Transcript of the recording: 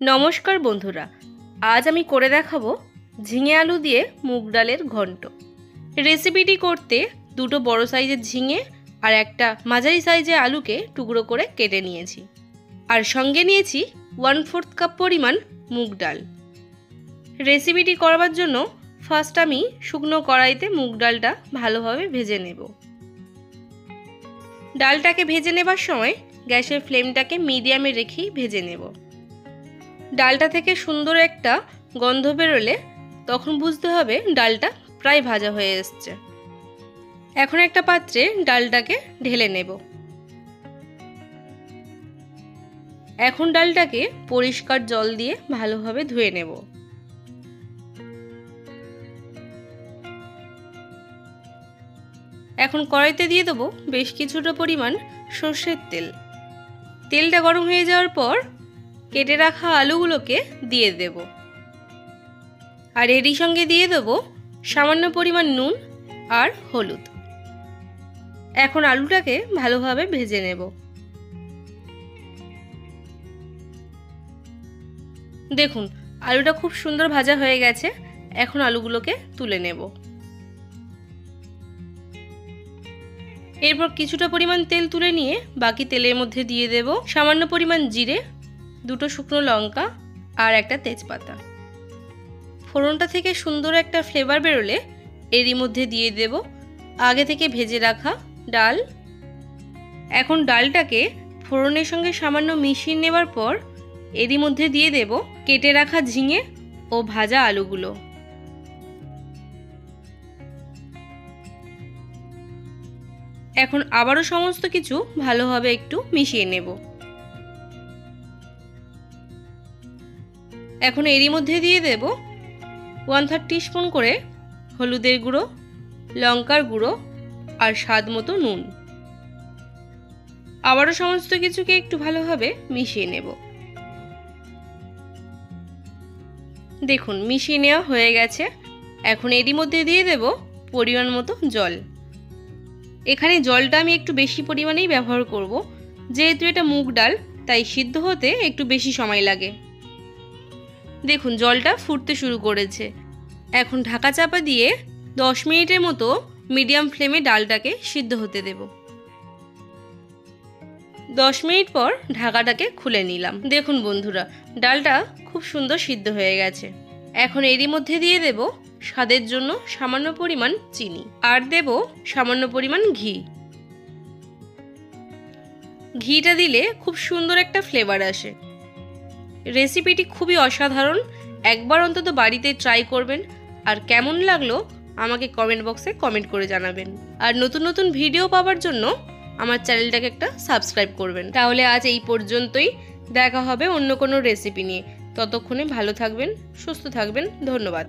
নমস্কার বন্ধুরা, আজ আমি করে দেখাবো ঝিঙে আলু দিয়ে মুগ ডালের ঘন্ট। রেসিপিটি করতে দুটো বড় সাইজের ঝিঙে আর একটা মাঝারি সাইজের আলুকে টুকরো করে কেটে নিয়েছি, আর সঙ্গে নিয়েছি 1/4 কাপ পরিমাণ মুগ ডাল। রেসিপিটি করবার জন্য ফার্স্ট আমি শুকনো কড়াইতে মুগ ডালটা ভালোভাবে ভেজে নেব। ডালটাকে ভেজে নেবার সময় গ্যাসের ফ্লেমটাকে মিডিয়ামে রেখেই ভেজে নেব। ডালটা থেকে সুন্দর একটা গন্ধ বেরোলে তখন বুঝতে হবে ডালটা প্রায় ভাজা হয়ে এসছে। এখন একটা পাত্রে ডালটাকে ঢেলে নেব। এখন ডালটাকে পরিষ্কার জল দিয়ে ভালোভাবে ধুয়ে নেব। এখন কড়াইতে দিয়ে দেবো বেশ কিছুটা পরিমাণ সর্ষের তেল। তেলটা গরম হয়ে যাওয়ার পর কেটে রাখা আলুগুলোকে দিয়ে দেব, আর এরই সঙ্গে দিয়ে দেব সামান্য পরিমাণ নুন আর হলুদ। এখন আলুটাকে ভালোভাবে ভেজে নেব। দেখুন আলুটা খুব সুন্দর ভাজা হয়ে গেছে। এখন আলুগুলোকে তুলে নেব। এরপর কিছুটা পরিমাণ তেল তুলে নিয়ে বাকি তেলের মধ্যে দিয়ে দেব সামান্য পরিমাণ জিরে, দুটো শুকনো লঙ্কা আর একটা তেজপাতা। ফোড়নটা থেকে সুন্দর একটা ফ্লেভার বেরোলে এরই মধ্যে দিয়ে দেব আগে থেকে ভেজে রাখা ডাল। এখন ডালটাকে ফোড়নের সঙ্গে সামান্য মিশিয়ে নেবার পর এরই মধ্যে দিয়ে দেব কেটে রাখা ঝিঙে ও ভাজা আলুগুলো। এখন আবারও সমস্ত কিছু ভালোভাবে একটু মিশিয়ে নেব। এখন এরই মধ্যে দিয়ে দেব 1/3 টিস্পুন করে হলুদের গুঁড়ো, লঙ্কার গুঁড়ো আর স্বাদ মতো নুন। আবারও সমস্ত কিছুকে একটু ভালোভাবে মিশিয়ে নেব। দেখুন মিশিয়ে নেওয়া হয়ে গেছে। এখন এরই মধ্যে দিয়ে দেব পরিমাণ মতো জল। এখানে জলটা আমি একটু বেশি পরিমাণেই ব্যবহার করব, যেহেতু এটা মুগ ডাল তাই সিদ্ধ হতে একটু বেশি সময় লাগে। দেখুন জলটা ফুটতে শুরু করেছে। এখন ঢাকা চাপা দিয়ে 10 মিনিটের মতো মিডিয়াম ফ্লেমে ডালটাকে সিদ্ধ হতে দেব। 10 মিনিট পর ঢাকাটাকে খুলে নিলাম। দেখুন বন্ধুরা ডালটা খুব সুন্দর সিদ্ধ হয়ে গেছে। এখন এরই মধ্যে দিয়ে দেব স্বাদের জন্য সামান্য পরিমাণ চিনি আর দেব সামান্য পরিমাণ ঘি। ঘিটা দিলে খুব সুন্দর একটা ফ্লেভার আসে। রেসিপিটি খুবই অসাধারণ, একবার অন্তত বাড়িতে ট্রাই করবেন। আর কেমন লাগলো আমাকে কমেন্ট বক্সে কমেন্ট করে জানাবেন। আর নতুন নতুন ভিডিও পাওয়ার জন্য আমার চ্যানেলটাকে একটা সাবস্ক্রাইব করবেন। তাহলে আজ এই পর্যন্তই, দেখা হবে অন্য কোনো রেসিপি নিয়ে। ততক্ষণে ভালো থাকবেন, সুস্থ থাকবেন। ধন্যবাদ।